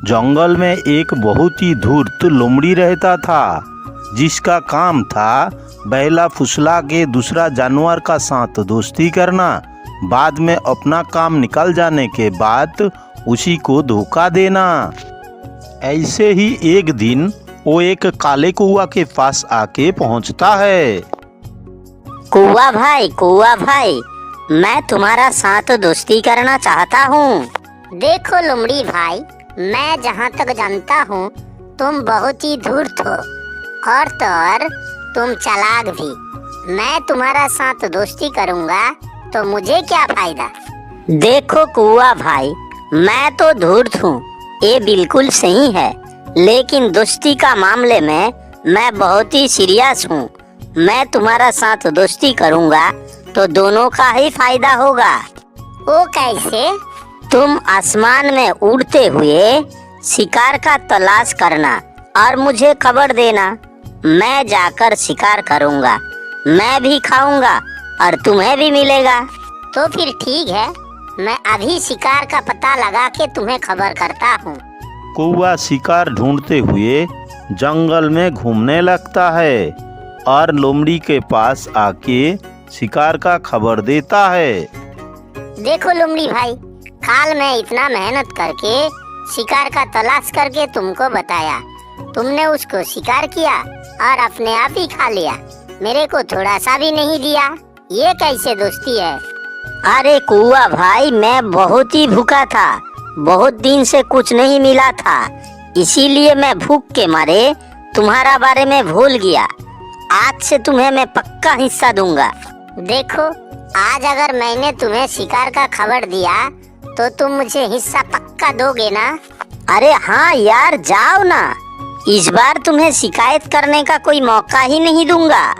जंगल में एक बहुत ही धूर्त लोमड़ी रहता था, जिसका काम था बहला फुसला के दूसरा जानवर का साथ दोस्ती करना, बाद में अपना काम निकल जाने के बाद उसी को धोखा देना। ऐसे ही एक दिन वो एक काले कौवा के पास आके पहुंचता है। कौवा भाई, मैं तुम्हारा साथ दोस्ती करना चाहता हूँ। देखो लोमड़ी भाई, मैं जहाँ तक जानता हूँ तुम बहुत ही धूर्त हो और तो और तुम चालाक भी। मैं तुम्हारा साथ दोस्ती करूँगा तो मुझे क्या फायदा। देखो कौवा भाई, मैं तो धूर्त हूँ, ये बिल्कुल सही है, लेकिन दोस्ती का मामले में मैं बहुत ही सीरियस हूँ। मैं तुम्हारा साथ दोस्ती करूँगा तो दोनों का ही फायदा होगा। वो कैसे? तुम आसमान में उड़ते हुए शिकार का तलाश करना और मुझे खबर देना। मैं जाकर शिकार करूँगा, मैं भी खाऊंगा और तुम्हें भी मिलेगा। तो फिर ठीक है, मैं अभी शिकार का पता लगा के तुम्हें खबर करता हूँ। कौवा शिकार ढूंढते हुए जंगल में घूमने लगता है और लोमड़ी के पास आके शिकार का खबर देता है। देखो लोमड़ी भाई, काल मैं इतना मेहनत करके शिकार का तलाश करके तुमको बताया, तुमने उसको शिकार किया और अपने आप ही खा लिया, मेरे को थोड़ा सा भी नहीं दिया। ये कैसे दोस्ती है? अरे कौवा भाई, मैं बहुत ही भूखा था, बहुत दिन से कुछ नहीं मिला था, इसीलिए मैं भूख के मारे तुम्हारा बारे में भूल गया। आज से तुम्हें मैं पक्का हिस्सा दूंगा। देखो, आज अगर मैंने तुम्हें शिकार का खबर दिया तो तुम मुझे हिस्सा पक्का दोगे ना? अरे हाँ यार, जाओ ना, इस बार तुम्हें शिकायत करने का कोई मौका ही नहीं दूंगा।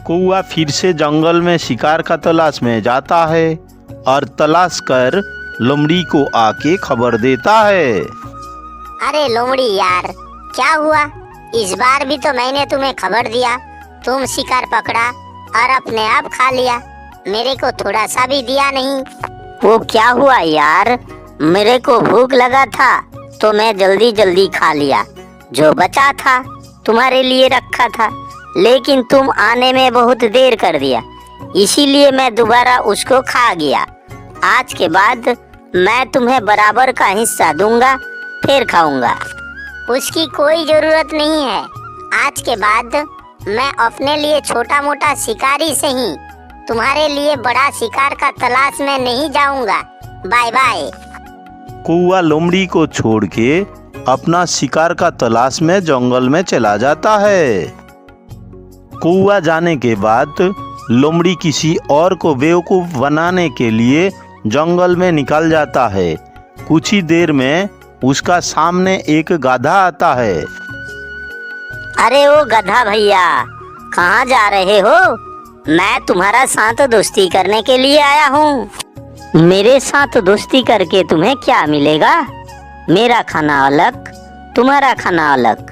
कौवा फिर से जंगल में शिकार का तलाश में जाता है और तलाश कर लोमड़ी को आके खबर देता है। अरे लोमड़ी यार, क्या हुआ? इस बार भी तो मैंने तुम्हें खबर दिया, तुम शिकार पकड़ा और अपने आप खा लिया, मेरे को थोड़ा सा भी दिया नहीं। वो क्या हुआ यार, मेरे को भूख लगा था तो मैं जल्दी जल्दी खा लिया, जो बचा था तुम्हारे लिए रखा था, लेकिन तुम आने में बहुत देर कर दिया, इसीलिए मैं दोबारा उसको खा गया। आज के बाद मैं तुम्हें बराबर का हिस्सा दूंगा, फिर खाऊंगा। उसकी कोई जरूरत नहीं है, आज के बाद मैं अपने लिए छोटा मोटा शिकारी से ही तुम्हारे लिए बड़ा शिकार का तलाश में नहीं जाऊंगा। Bye bye. कौवा लोमड़ी को छोड़ के अपना शिकार का तलाश में जंगल में चला जाता है। कौवा जाने के बाद लोमड़ी किसी और को बेवकूफ बनाने के लिए जंगल में निकल जाता है। कुछ ही देर में उसका सामने एक गधा आता है। अरे ओ गधा भैया, कहाँ जा रहे हो? मैं तुम्हारा साथ दोस्ती करने के लिए आया हूँ। मेरे साथ दोस्ती करके तुम्हें क्या मिलेगा? मेरा खाना अलग, तुम्हारा खाना अलग।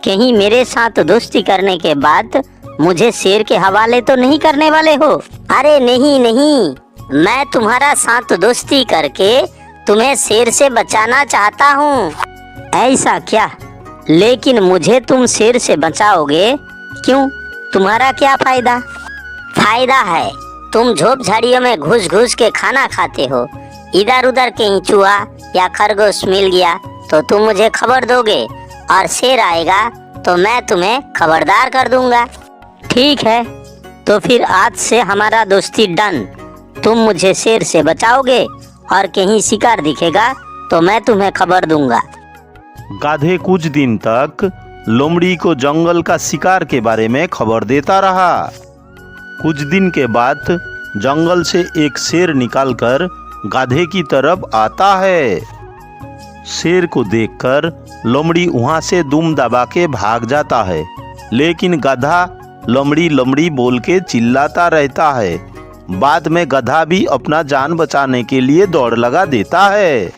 कहीं मेरे साथ दोस्ती करने के बाद मुझे शेर के हवाले तो नहीं करने वाले हो? अरे नहीं, मैं तुम्हारा साथ दोस्ती करके तुम्हें शेर से बचाना चाहता हूँ। ऐसा क्या? लेकिन मुझे तुम शेर से बचाओगे क्यों? तुम्हारा क्या फायदा? फायदा है, तुम झोप झाड़ियों में घुस घुस के खाना खाते हो, इधर उधर कहीं चूहा या खरगोश मिल गया तो तुम मुझे खबर दोगे और शेर आएगा तो मैं तुम्हें खबरदार कर दूंगा। ठीक है, तो फिर आज से हमारा दोस्ती डन। तुम मुझे शेर से बचाओगे और कहीं शिकार दिखेगा तो मैं तुम्हें खबर दूंगा। गाधे कुछ दिन तक लोमड़ी को जंगल का शिकार के बारे में खबर देता रहा। कुछ दिन के बाद जंगल से एक शेर निकलकर गाधे की तरफ आता है। शेर को देखकर लोमड़ी वहां से दुम दबा के भाग जाता है, लेकिन गधा लोमड़ी बोल के चिल्लाता रहता है। बाद में गधा भी अपना जान बचाने के लिए दौड़ लगा देता है।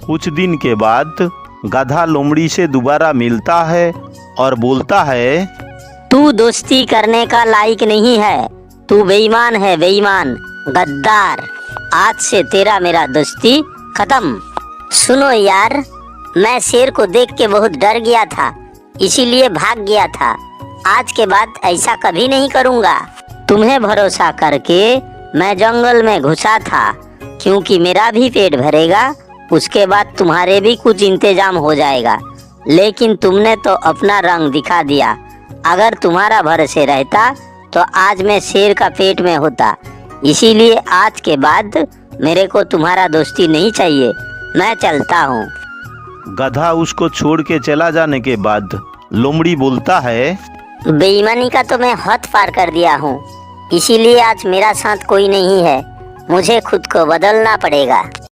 कुछ दिन के बाद गधा लोमड़ी से दोबारा मिलता है और बोलता है, तू दोस्ती करने का लायक नहीं है, तू बेईमान है, बेईमान, गद्दार। आज से तेरा मेरा दोस्ती खत्म। सुनो यार, मैं शेर को देख के बहुत डर गया था, इसीलिए भाग गया था। आज के बाद ऐसा कभी नहीं करूँगा। तुम्हें भरोसा करके मैं जंगल में घुसा था, क्योंकि मेरा भी पेट भरेगा, उसके बाद तुम्हारे भी कुछ इंतजाम हो जाएगा। लेकिन तुमने तो अपना रंग दिखा दिया। अगर तुम्हारा भरोसे रहता तो आज मैं शेर का पेट में होता। इसीलिए आज के बाद मेरे को तुम्हारा दोस्ती नहीं चाहिए। मैं चलता हूँ। गधा उसको छोड़ के चला जाने के बाद लोमड़ी बोलता है, बेईमानी का तो मैं हद पार कर दिया हूँ, इसीलिए आज मेरा साथ कोई नहीं है। मुझे खुद को बदलना पड़ेगा।